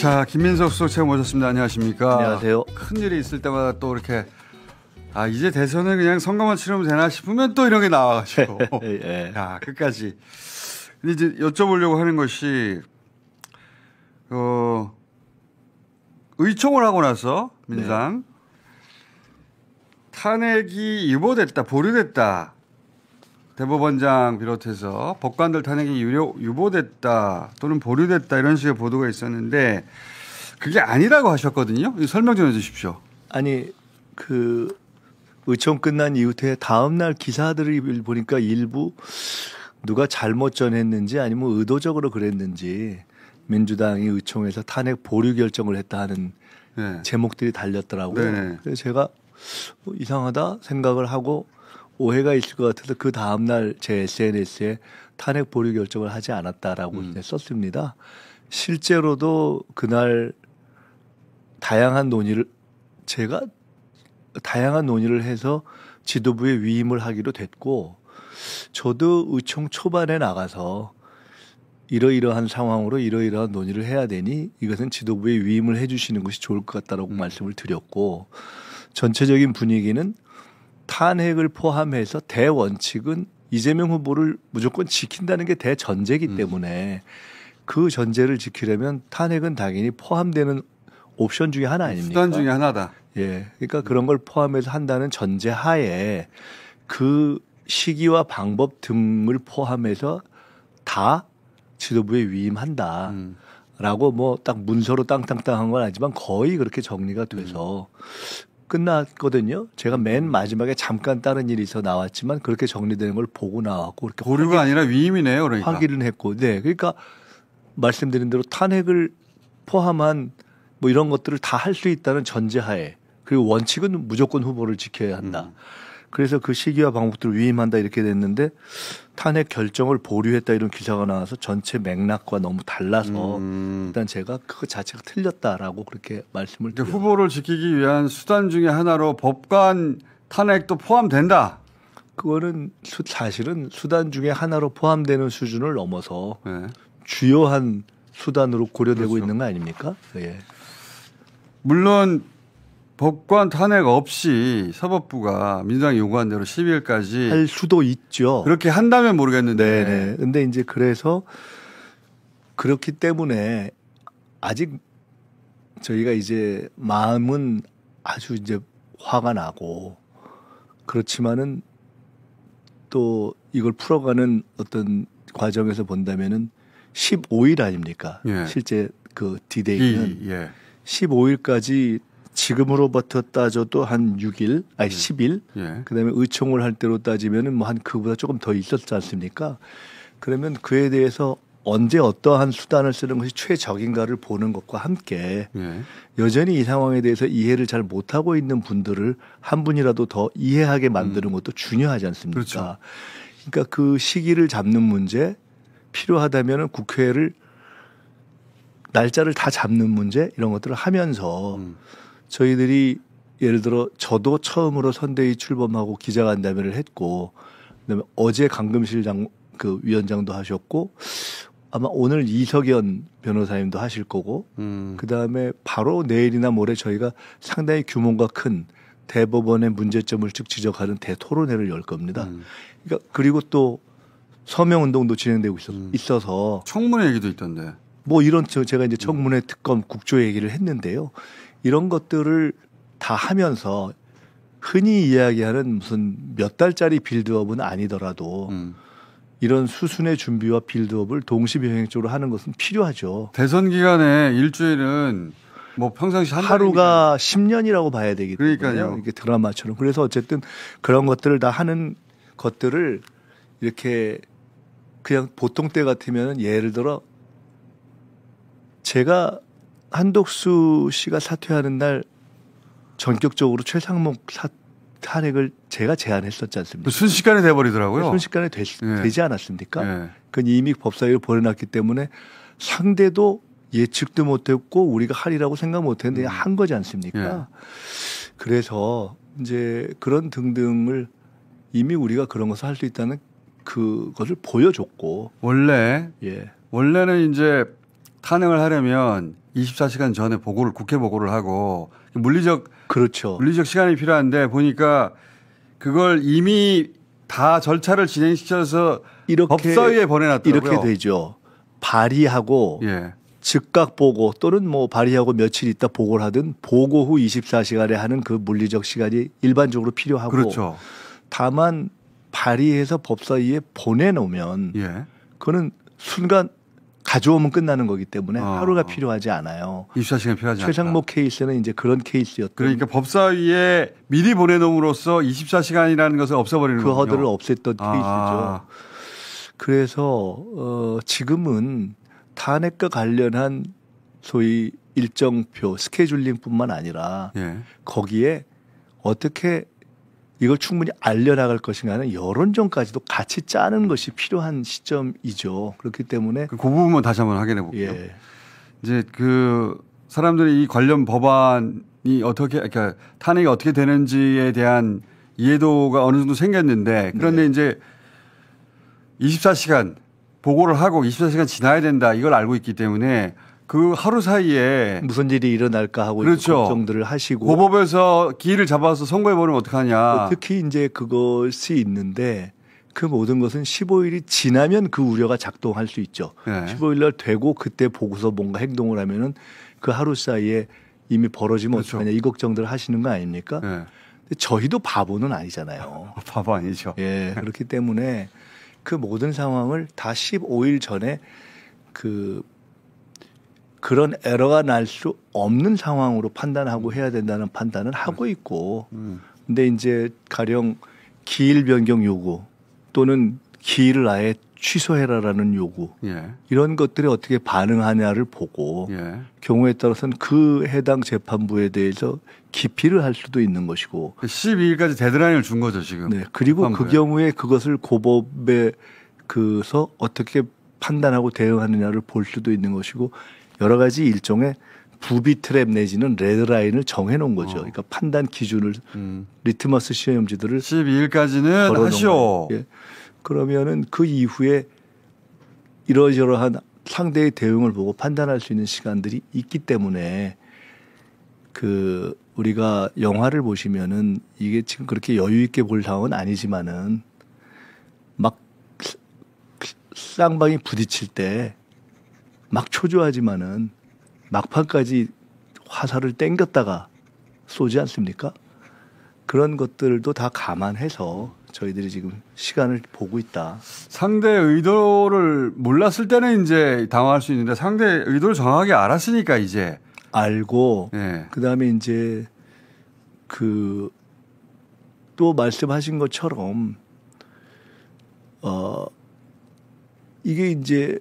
자, 김민석 수석채 모셨습니다. 안녕하십니까? 안녕하세요. 큰일이 있을 때마다 또 이렇게 이제 대선은 그냥 선거만 치르면 되나 싶으면 또 이런 게 나와가지고 예. 야, 끝까지. 근데 이제 여쭤보려고 하는 것이 의총을 하고 나서 민상 탄핵이 유보됐다, 보류됐다. 대법원장 비롯해서 법관들 탄핵이 유보됐다 또는 보류됐다 이런 식의 보도가 있었는데 그게 아니라고 하셨거든요. 설명 좀 해주십시오. 아니 그 의총 끝난 이후에 다음 날 기사들을 보니까 일부 누가 잘못 전했는지 아니면 의도적으로 그랬는지 민주당이 의총에서 탄핵 보류 결정을 했다 하는 제목들이 달렸더라고요. 네. 그래서 제가 이상하다 생각을 하고 오해가 있을 것 같아서 그 다음날 제 SNS에 탄핵 보류 결정을 하지 않았다라고 썼습니다. 실제로도 그날 다양한 논의를 해서 지도부에 위임을 하기로 됐고 저도 의총 초반에 나가서 이러이러한 상황으로 이러이러한 논의를 해야 되니 이것은 지도부에 위임을 해 주시는 것이 좋을 것 같다라고 말씀을 드렸고 전체적인 분위기는 탄핵을 포함해서 대원칙은 이재명 후보를 무조건 지킨다는 게 대전제이기 때문에 그 전제를 지키려면 탄핵은 당연히 포함되는 옵션 중에 하나 아닙니까? 수단 중에 하나다. 예. 그러니까 그런 걸 포함해서 한다는 전제 하에 그 시기와 방법 등을 포함해서 다 지도부에 위임한다. 라고 뭐 딱 문서로 땅땅땅 한 건 아니지만 거의 그렇게 정리가 돼서 끝났거든요. 제가 맨 마지막에 잠깐 다른 일이 있어 나왔지만 그렇게 정리되는 걸 보고 나왔고 그렇게 보류가 아니라 위임이네요. 그러니까. 확인을 했고. 네. 그러니까 말씀드린 대로 탄핵을 포함한 뭐 이런 것들을 다 할 수 있다는 전제하에 그리고 원칙은 무조건 후보를 지켜야 한다. 그래서 그 시기와 방법들을 위임한다 이렇게 됐는데 탄핵 결정을 보류했다 이런 기사가 나와서 전체 맥락과 너무 달라서 일단 제가 그 자체가 틀렸다라고 그렇게 말씀을 드려요. 후보를 지키기 위한 수단 중에 하나로 법관 탄핵도 포함된다. 그거는 사실은 수단 중에 하나로 포함되는 수준을 넘어서 주요한 수단으로 고려되고 있는 거 아닙니까? 예. 물론 법관 탄핵 없이 사법부가 민주당이 요구한 대로 12일까지 할 수도 있죠. 그렇게 한다면 모르겠는데. 네. 근데 이제 그래서 그렇기 때문에 아직 저희가 이제 마음은 아주 이제 화가 나고 그렇지만은 또 이걸 풀어가는 어떤 과정에서 본다면은 15일 아닙니까? 예. 실제 그 디데이는 15일까지 지금으로부터 따져도 한 6일, 10일. 그다음에 의총을 할 때로 따지면은 뭐 한 그보다 조금 더 있었지 않습니까? 그러면 그에 대해서 언제 어떠한 수단을 쓰는 것이 최적인가를 보는 것과 함께 여전히 이 상황에 대해서 이해를 잘 못하고 있는 분들을 한 분이라도 더 이해하게 만드는 것도 중요하지 않습니까? 그렇죠. 그러니까 그 시기를 잡는 문제, 필요하다면은 국회를 날짜를 다 잡는 문제 이런 것들을 하면서 저희들이 예를 들어 저도 처음으로 선대위 출범하고 기자간담회를 했고 그다음에 어제 강금실 그 위원장도 하셨고 아마 오늘 이석연 변호사님도 하실 거고 그다음에 바로 내일이나 모레 저희가 상당히 규모가 큰 대법원의 문제점을 쭉 지적하는 대토론회를 열 겁니다. 그러니까 그리고 또 서명운동도 진행되고 있어서 청문회 얘기도 있던데. 뭐 이런 제가 이제 청문회 특검 국조 얘기를 했는데요. 이런 것들을 다 하면서 흔히 이야기하는 무슨 몇 달짜리 빌드업은 아니더라도 이런 수순의 준비와 빌드업을 동시병행적으로 하는 것은 필요하죠. 대선 기간에 일주일은 뭐 평상시 하루가 10년이라고 봐야 되기 때문에 그러니까요. 이게 드라마처럼. 그래서 어쨌든 그런 것들을 다 하는 것들을 이렇게 그냥 보통 때 같으면 예를 들어 제가 한독수 씨가 사퇴하는 날 전격적으로 최상목 탄핵을 제가 제안했었지 않습니까? 순식간에 돼버리더라고요. 순식간에 되지 않았습니까? 그건 이미 법사위로 보내놨기 때문에 상대도 예측도 못했고 우리가 하리라고 생각 못했는데 한 거지 않습니까? 그래서 이제 그런 등등을 이미 우리가 그런 것을 할 수 있다는 그것을 보여줬고 원래는 이제 탄핵을 하려면 24시간 전에 국회 보고를 하고 물리적 그렇죠. 시간이 필요한데 보니까 그걸 이미 다 절차를 진행시켜서 법사위에 보내놨더라고요. 이렇게 되죠. 발의하고 예. 즉각 보고 또는 뭐 발의하고 며칠 있다 보고를 하든 보고 후 24시간에 하는 그 물리적 시간이 일반적으로 필요하고 그렇죠. 다만 발의해서 법사위에 보내놓으면 예. 그거는 순간 가져오면 끝나는 거기 때문에 하루가 필요하지 않아요. 24시간 필요하지 않다. 최상목 케이스는 이제 그런 케이스였던. 그러니까 법사위에 미리 보내놓음으로써 24시간이라는 것을 없애버리는 그 거군요. 허들을 없앴던 케이스죠. 그래서 지금은 탄핵과 관련한 소위 일정표 스케줄링뿐만 아니라 예. 거기에 어떻게 이걸 충분히 알려나갈 것인가는 여론전까지도 같이 짜는 것이 필요한 시점이죠. 그렇기 때문에 그 부분만 다시 한번 확인해 볼게요. 예. 이제 그 사람들이 이 관련 법안이 그러니까 탄핵이 어떻게 되는지에 대한 이해도가 어느 정도 생겼는데 그런데 이제 24시간 보고를 하고 24시간 지나야 된다 이걸 알고 있기 때문에 그 하루 사이에 무슨 일이 일어날까 하고 그렇죠. 걱정들을 하시고 고법에서 기일을 잡아서 선고해 버리면 어떡하냐. 특히 이제 그것이 있는데 그 모든 것은 15일이 지나면 그 우려가 작동할 수 있죠. 네. 15일 날 되고 그때 보고서 뭔가 행동을 하면은 그 하루 사이에 이미 벌어지면 그렇죠. 어떡하냐 이 걱정들을 하시는 거 아닙니까? 네. 근데 저희도 바보는 아니잖아요. 바보 아니죠. 예, 그렇기 때문에 그 모든 상황을 다 15일 전에 그런 에러가 날 수 없는 상황으로 판단하고 해야 된다는 판단은 하고 있고 근데 이제 가령 기일 변경 요구 또는 기일을 아예 취소해라라는 요구 예. 이런 것들이 어떻게 반응하냐를 보고 예. 경우에 따라서는 그 해당 재판부에 대해서 기피를 할 수도 있는 것이고 12일까지 데드라인을 준 거죠 지금. 네, 그리고 재판부에. 그 경우에 그것을 고법에 그서 어떻게 판단하고 대응하느냐를 볼 수도 있는 것이고 여러 가지 일종의 부비 트랩 내지는 레드라인을 정해놓은 거죠. 그러니까 판단 기준을 리트머스 시험지들을 12일까지는 하시오. 예. 그러면은 그 이후에 이러저러한 상대의 대응을 보고 판단할 수 있는 시간들이 있기 때문에 그 우리가 영화를 보시면은 이게 지금 그렇게 여유 있게 볼 상황은 아니지만은 막 쌍방이 부딪힐 때 막 초조하지만은 막판까지 화살을 땡겼다가 쏘지 않습니까? 그런 것들도 다 감안해서 저희들이 지금 시간을 보고 있다. 상대 의도를 몰랐을 때는 이제 당황할 수 있는데 상대 의도를 정확하게 알았으니까 이제 알고 예. 그다음에 이제 또 말씀하신 것처럼 이게 이제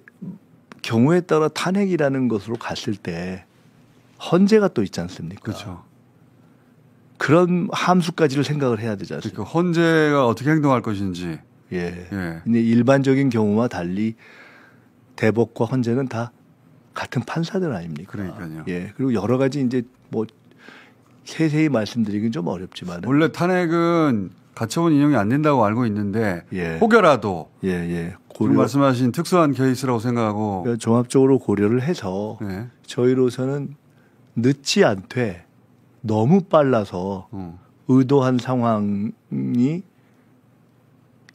경우에 따라 탄핵이라는 것으로 갔을 때 헌재가 또 있지 않습니까? 그렇죠. 그런 함수까지를 생각을 해야 되지 않습니까? 그러니까 헌재가 어떻게 행동할 것인지. 예. 예. 근데 일반적인 경우와 달리 대법과 헌재는 다 같은 판사들 아닙니까? 그러니까요. 예. 그리고 여러 가지 이제 뭐 세세히 말씀드리긴 좀 어렵지만 원래 탄핵은 가처분 인용이 안 된다고 알고 있는데 예. 혹여라도 예. 지금 말씀하신 특수한 케이스라고 생각하고 그러니까 종합적으로 고려를 해서 예. 저희로서는 늦지 않되 너무 빨라서 의도한 상황이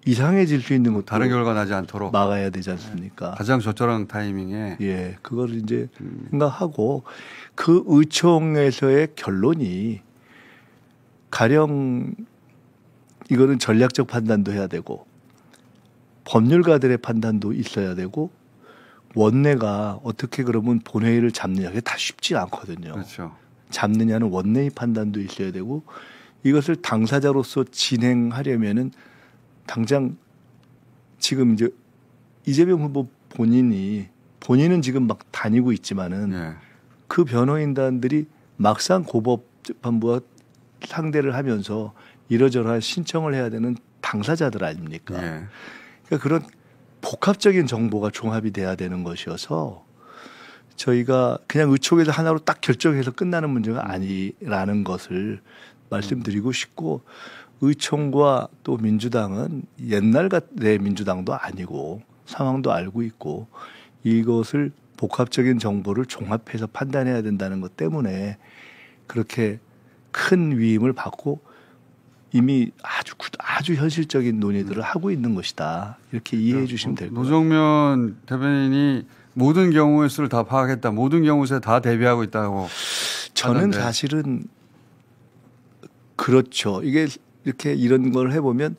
이상해질 수 있는 것도 다른 결과 나지 않도록 막아야 되지 않습니까? 가장 적절한 타이밍에 예, 그걸 이제 생각하고 그 의총에서의 결론이 가령 이거는 전략적 판단도 해야 되고 법률가들의 판단도 있어야 되고 원내가 어떻게 그러면 본회의를 잡느냐 그게 다 쉽지 않거든요. 그렇죠. 잡느냐는 원내의 판단도 있어야 되고 이것을 당사자로서 진행하려면은 당장 지금 이제 이재명 후보 본인은 지금 막 다니고 있지만은 예. 그 변호인단들이 막상 고법재판부와 상대를 하면서 이러저러한 신청을 해야 되는 당사자들 아닙니까? 예. 그러니까 그런 복합적인 정보가 종합이 돼야 되는 것이어서 저희가 그냥 의총에서 하나로 딱 결정해서 끝나는 문제가 아니라는 것을 말씀드리고 싶고 의총과 또 민주당은 옛날 같은 민주당도 아니고 상황도 알고 있고 이것을 복합적인 정보를 종합해서 판단해야 된다는 것 때문에 그렇게 큰 위임을 받고 이미 아주 현실적인 논의들을 하고 있는 것이다. 이렇게 이해해 주시면 될 것 같아요. 노정면 대변인이 모든 경우의 수를 다 파악했다. 모든 경우 수에 다 대비하고 있다고. 저는 하던데. 사실은 그렇죠. 이게 이렇게 이런 걸 해보면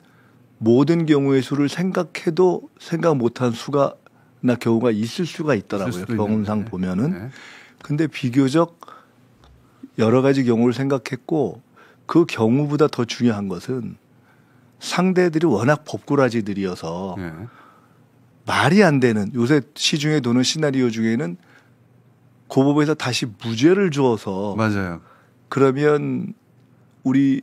모든 경우의 수를 생각해도 생각 못한 수가 나 경우가 있을 수가 있더라고요. 경험상 보면은. 네. 근데 비교적 여러 가지 경우를 생각했고 그 경우보다 더 중요한 것은 상대들이 워낙 법꾸라지들이어서 네. 말이 안 되는 요새 시중에 도는 시나리오 중에는 고법에서 다시 무죄를 주어서 맞아요. 그러면 우리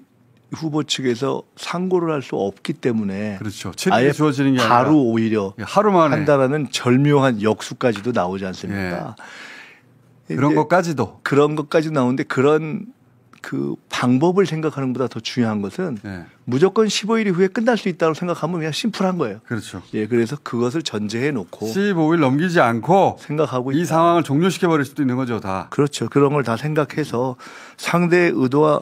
후보 측에서 상고를 할 수 없기 때문에 그렇죠. 아예 책임이 주어지는 게 아니라 바로 오히려 하루 만에 한다라는 절묘한 역수까지도 나오지 않습니까? 그런 것까지도. 그런 것까지 나오는데 그런 그 방법을 생각하는 것보다 더 중요한 것은 네. 무조건 15일 이후에 끝날 수 있다고 생각하면 그냥 심플한 거예요. 그렇죠. 예, 그래서 그것을 전제해 놓고 15일 넘기지 않고 생각하고 이 있다. 상황을 종료시켜 버릴 수도 있는 거죠, 다. 그렇죠. 그런 걸 다 생각해서 상대의 의도와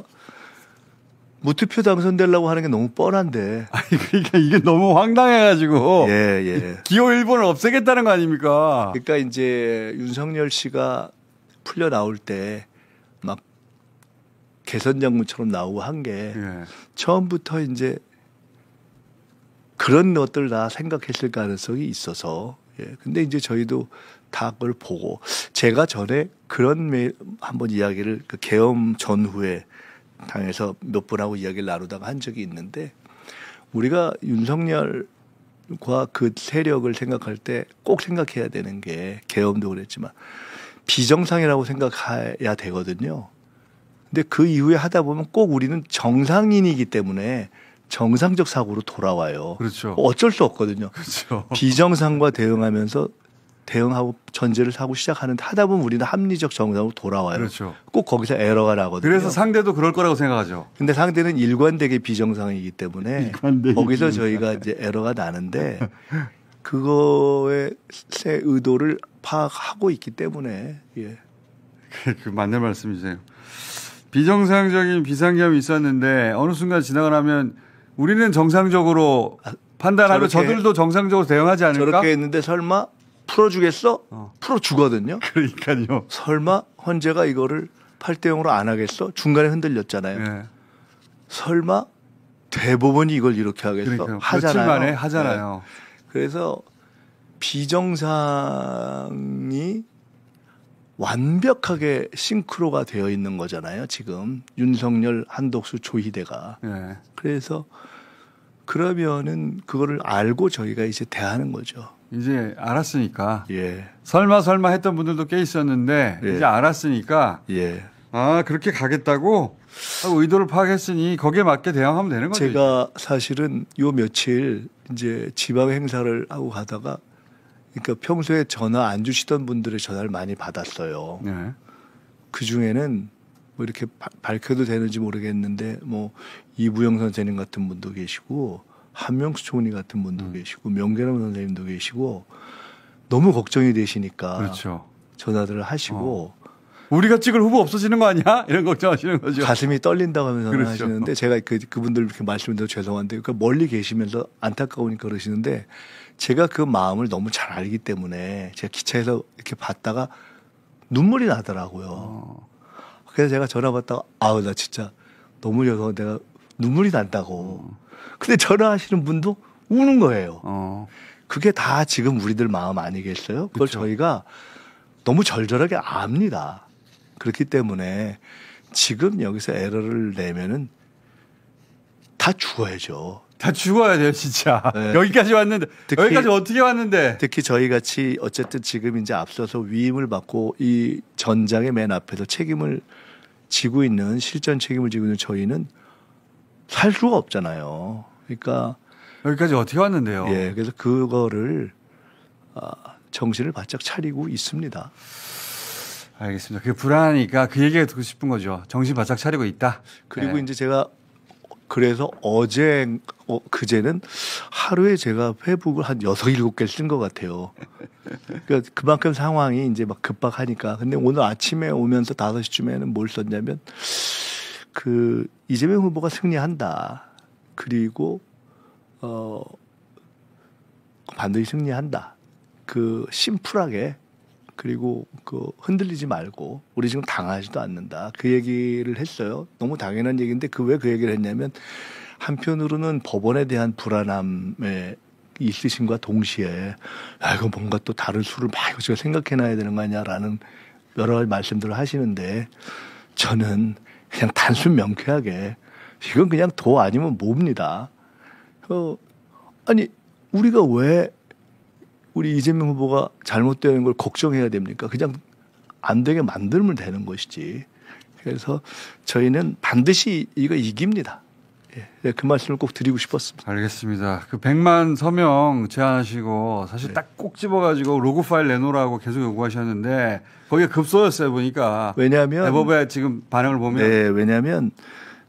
무투표 당선되려고 하는 게 너무 뻔한데. 아니 그러니까 이게 너무 황당해가지고 예, 예. 기호 1번을 없애겠다는 거 아닙니까? 그러니까 이제 윤석열 씨가 풀려 나올 때 막 개선 장문처럼 나오고 한 게 예. 처음부터 이제 그런 것들 다 생각했을 가능성이 있어서 예. 근데 이제 저희도 다 그걸 보고 제가 전에 그런 한번 이야기를 그 계엄 전후에 당에서 몇 분하고 이야기를 나누다가 한 적이 있는데 우리가 윤석열과 그 세력을 생각할 때 꼭 생각해야 되는 게 계엄도 그랬지만 비정상이라고 생각해야 되거든요. 근데 그 이후에 하다 보면 꼭 우리는 정상인이기 때문에 정상적 사고로 돌아와요. 그렇죠. 어쩔 수 없거든요. 그렇죠. 비정상과 대응하면서 대응하고 전제를 사고 시작하는데 하다 보면 우리는 합리적 정상으로 돌아와요. 그렇죠. 꼭 거기서 에러가 나거든요. 그래서 상대도 그럴 거라고 생각하죠. 근데 상대는 일관되게 비정상이기 때문에 일관되게 거기서 비정상. 저희가 이제 에러가 나는데 그거의 새 의도를 파악하고 있기 때문에 예. 그 맞는 말씀이세요. 비정상적인 비상계엄이 있었는데 어느 순간 지나가 나면 우리는 정상적으로 판단하고 저렇게 저들도 정상적으로 대응하지 않을까? 저렇게 했는데 설마 풀어주겠어? 풀어주거든요. 그러니까요. 설마 헌재가 이거를 8대0으로 안 하겠어? 중간에 흔들렸잖아요. 네. 설마 대법원이 이걸 이렇게 하겠어? 그러니까요. 하잖아요. 며칠 만에 하잖아요. 네. 그래서 비정상이 완벽하게 싱크로가 되어 있는 거잖아요. 지금 윤석열, 한덕수, 조희대가. 네. 그래서 그러면은 그거를 알고 저희가 이제 대하는 거죠. 이제 알았으니까. 예. 설마 했던 분들도 꽤 있었는데 예. 이제 알았으니까 예. 아 그렇게 가겠다고 하고 의도를 파악했으니 거기에 맞게 대응하면 되는 거죠. 제가 사실은 요 며칠 이제 지방 행사를 하고 가다가 그러니까 평소에 전화 안 주시던 분들의 전화를 많이 받았어요. 네. 그 중에는 뭐 이렇게 밝혀도 되는지 모르겠는데 뭐 이부영 선생님 같은 분도 계시고 한명수 총리 같은 분도 계시고 명계남 선생님도 계시고 너무 걱정이 되시니까 그렇죠. 전화들을 하시고 우리가 찍을 후보 없어지는 거 아니야? 이런 걱정하시는 거죠. 가슴이 떨린다고 하면서 그렇죠. 하시는데 제가 그분들 이렇게 말씀드려 죄송한데 그러니까 멀리 계시면서 안타까우니까 그러시는데 제가 그 마음을 너무 잘 알기 때문에 제가 기차에서 이렇게 봤다가 눈물이 나더라고요. 그래서 제가 전화 받다가 아우 나 진짜 너무 죄송해 내가 눈물이 난다고. 근데 전화하시는 분도 우는 거예요. 그게 다 지금 우리들 마음 아니겠어요? 그걸 그렇죠. 저희가 너무 절절하게 압니다. 그렇기 때문에 지금 여기서 에러를 내면은 다 죽어야죠. 다 죽어야 돼요, 진짜. 네. 여기까지 왔는데 특히- 여기까지 어떻게 왔는데? 특히 저희 같이 어쨌든 지금 이제 앞서서 위임을 받고 이 전장의 맨 앞에서 책임을 지고 있는 실전 책임을 지고 있는 저희는 살 수가 없잖아요. 그러니까 여기까지 어떻게 왔는데요? 예, 그래서 그거를 정신을 바짝 차리고 있습니다. 알겠습니다. 그게 불안하니까 그 얘기가 듣고 싶은 거죠. 정신 바짝 차리고 있다. 그리고 네. 이제 제가 그래서 그제는 하루에 제가 페이북을 한 6, 7개 쓴 것 같아요. 그러니까 그만큼 상황이 이제 막 급박하니까. 근데 오늘 아침에 오면서 5시쯤에는 뭘 썼냐면 그 이재명 후보가 승리한다. 그리고 반드시 승리한다. 그 심플하게 그리고 그 흔들리지 말고 우리 지금 당하지도 않는다. 그 얘기를 했어요. 너무 당연한 얘기인데 왜 그 얘기를 했냐면 한편으로는 법원에 대한 불안함에 있으신과 동시에 이거 뭔가 또 다른 수를 막 이것저것 생각해놔야 되는 거 아니냐라는 여러 가지 말씀들을 하시는데 저는 그냥 단순 명쾌하게 이건 그냥 도 아니면 뭡니다. 아니 우리가 왜 우리 이재명 후보가 잘못되는 걸 걱정해야 됩니까? 그냥 안 되게 만들면 되는 것이지. 그래서 저희는 반드시 이거 이깁니다. 예, 그 말씀을 꼭 드리고 싶었습니다. 알겠습니다. 그 100만 서명 제안하시고 사실 네. 딱 꼭 집어가지고 로그 파일 내놓으라고 계속 요구하셨는데 거기에 급소였어요 보니까. 왜냐하면 대법에 지금 반응을 보면. 네, 왜냐하면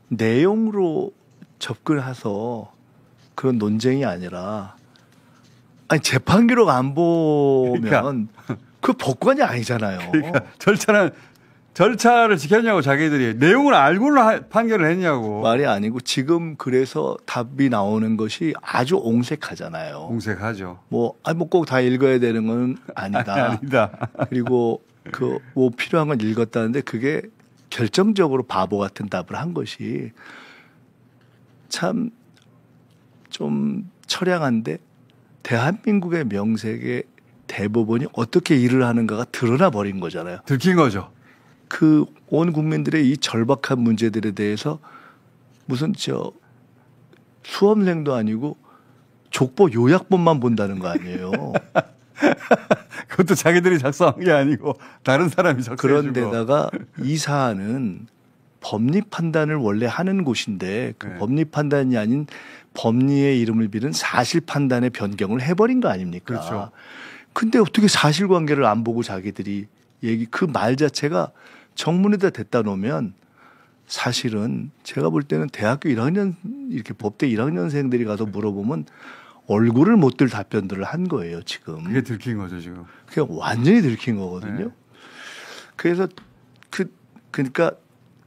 내용으로 접근해서 그런 논쟁이 아니라 아니 재판 기록 안 보면 그러니까. 그 법관이 아니잖아요. 그러니까 절차를 지켰냐고 자기들이 내용을 알고는 판결을 했냐고. 말이 아니고 지금 그래서 답이 나오는 것이 아주 옹색하잖아요. 공색하죠. 뭐 꼭 다 읽어야 되는 건 아니다. 아니다. 그리고 뭐 필요한 건 읽었다는데 그게 결정적으로 바보 같은 답을 한 것이 참 좀 처량한데 대한민국의 명색의 대법원이 어떻게 일을 하는가가 드러나 버린 거잖아요. 들킨 거죠. 그 온 국민들의 이 절박한 문제들에 대해서 무슨 수험생도 아니고 족보 요약본만 본다는 거 아니에요. 그것도 자기들이 작성한 게 아니고 다른 사람이 작성해 준 거. 그런데다가 이 사안은 법리 판단을 원래 하는 곳인데 그 네. 법리 판단이 아닌 법리의 이름을 빌은 사실 판단의 변경을 해버린 거 아닙니까? 그렇죠. 근데 어떻게 사실관계를 안 보고 자기들이 그 말 자체가 정문에다 댔다 놓으면 사실은 제가 볼 때는 대학교 1학년 이렇게 법대 1학년생들이 가서 물어보면 얼굴을 못 들 답변들을 한 거예요 지금. 그게 들킨 거죠 지금. 그냥 완전히 들킨 거거든요. 네. 그래서 그러니까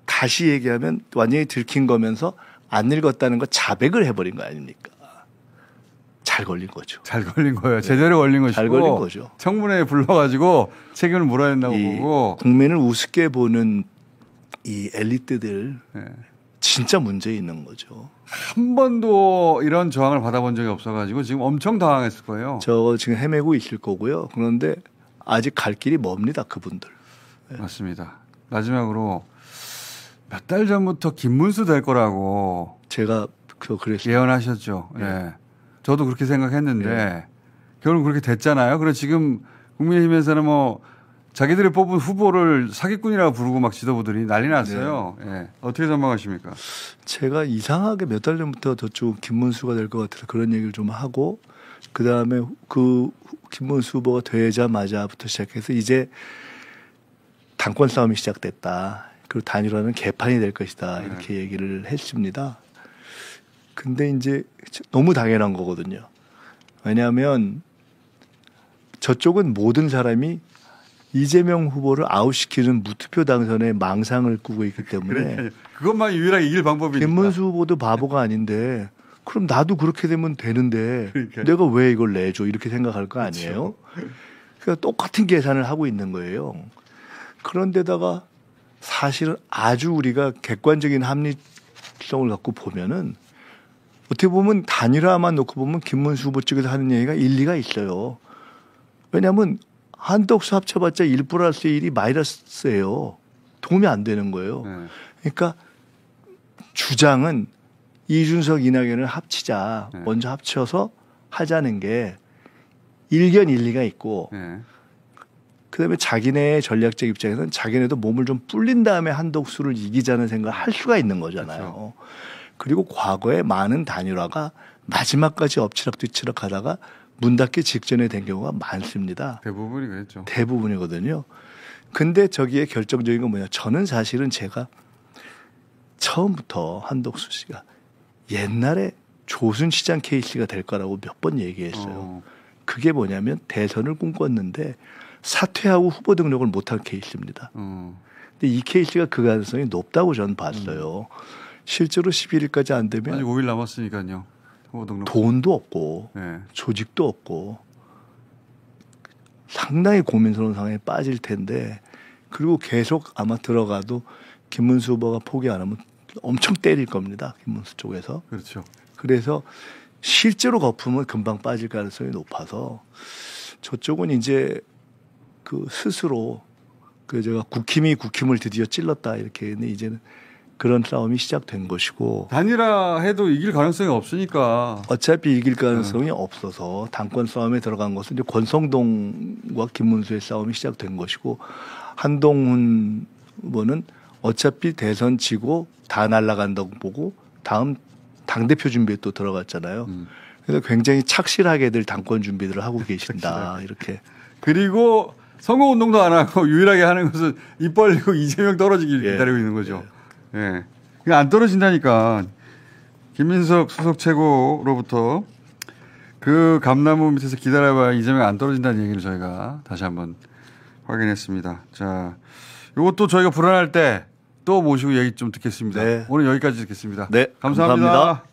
다시 얘기하면 완전히 들킨 거면서 안 읽었다는 거 자백을 해버린 거 아닙니까? 잘 걸린 거죠. 잘 걸린 거예요. 제대로 걸린 것이고. 잘 걸린 거죠. 청문회에 불러가지고 책임을 물어야 된다고 보고. 국민을 우습게 보는 이 엘리트들 네. 진짜 문제 있는 거죠. 한 번도 이런 저항을 받아본 적이 없어가지고 지금 엄청 당황했을 거예요. 저 지금 헤매고 있을 거고요. 그런데 아직 갈 길이 멉니다. 그분들. 네. 맞습니다. 마지막으로 몇 달 전부터 김문수 될 거라고 제가 그랬어요. 예언하셨죠. 네. 네. 저도 그렇게 생각했는데 결국 그렇게 됐잖아요. 그래서 지금 국민의힘에서는 뭐 자기들이 뽑은 후보를 사기꾼이라고 부르고 막 지도부들이 난리 났어요. 네. 네. 어떻게 전망하십니까? 제가 이상하게 몇 달 전부터 저쪽 김문수가 될 것 같아서 그런 얘기를 좀 하고 그다음에 그 김문수 후보가 되자마자부터 시작해서 이제 당권 싸움이 시작됐다. 그리고 단일화는 개판이 될 것이다. 이렇게 얘기를 했습니다. 근데 이제 너무 당연한 거거든요. 왜냐하면 저쪽은 모든 사람이 이재명 후보를 아웃시키는 무투표 당선에 망상을 꾸고 있기 때문에 그러니까요. 그것만 유일하게 이길 방법이니까. 김문수 후보도 바보가 아닌데 그럼 나도 그렇게 되면 되는데 그러니까요. 내가 왜 이걸 내줘 이렇게 생각할 거 아니에요. 그러니까 똑같은 계산을 하고 있는 거예요. 그런데다가 사실은 아주 우리가 객관적인 합리성을 갖고 보면은 어떻게 보면 단일화만 놓고 보면 김문수 후보 쪽에서 하는 얘기가 일리가 있어요. 왜냐하면 한덕수 합쳐봤자 1+1이 마이너스예요. 도움이 안 되는 거예요. 네. 그러니까 주장은 이준석, 이낙연을 합치자. 네. 먼저 합쳐서 하자는 게 일견 일리가 있고 네. 그다음에 자기네의 전략적 입장에서는 자기네도 몸을 좀 불린 다음에 한덕수를 이기자는 생각을 할 수가 있는 거잖아요. 그렇죠. 그리고 과거에 많은 단일화가 마지막까지 엎치락뒤치락 하다가 문 닫기 직전에 된 경우가 많습니다. 대부분이 그랬죠. 대부분이거든요. 근데 저기에 결정적인 건 뭐냐. 저는 사실은 제가 처음부터 한덕수 씨가 옛날에 조순시장 케이스가 될 거라고 몇 번 얘기했어요. 그게 뭐냐면 대선을 꿈꿨는데 사퇴하고 후보 등록을 못한 케이스입니다. 근데 이 케이스가 그 가능성이 높다고 저는 봤어요. 실제로 11일까지 안 되면 아직 5일 남았으니까요. 후보 등록. 돈도 없고 네. 조직도 없고 상당히 고민스러운 상황에 빠질 텐데 그리고 계속 아마 들어가도 김문수 후보가 포기 안 하면 엄청 때릴 겁니다. 김문수 쪽에서. 그렇죠. 그래서 실제로 거품은 금방 빠질 가능성이 높아서 저쪽은 이제 그 스스로 그 제가 국힘을 드디어 찔렀다 이렇게 했는데 이제는 그런 싸움이 시작된 것이고 단일화 해도 이길 가능성이 없으니까 어차피 이길 가능성이 없어서 당권 싸움에 들어간 것은 이제 권성동과 김문수의 싸움이 시작된 것이고 한동훈 후보는 어차피 대선 지고 다 날아간다고 보고 다음 당대표 준비에 또 들어갔잖아요. 그래서 굉장히 착실하게들 당권 준비들을 하고 계신다. 이렇게. 그리고 선거운동도 안 하고 유일하게 하는 것은 입 벌리고 이재명 떨어지기 예. 기다리고 있는 거죠. 예. 그냥 안 떨어진다니까. 김민석 수석 최고로부터 그 감나무 밑에서 기다려봐야 이재명 안 떨어진다는 얘기를 저희가 다시 한번 확인했습니다. 자, 이것도 저희가 불안할 때 또 모시고 얘기 좀 듣겠습니다. 네. 오늘 여기까지 듣겠습니다. 네. 감사합니다. 감사합니다.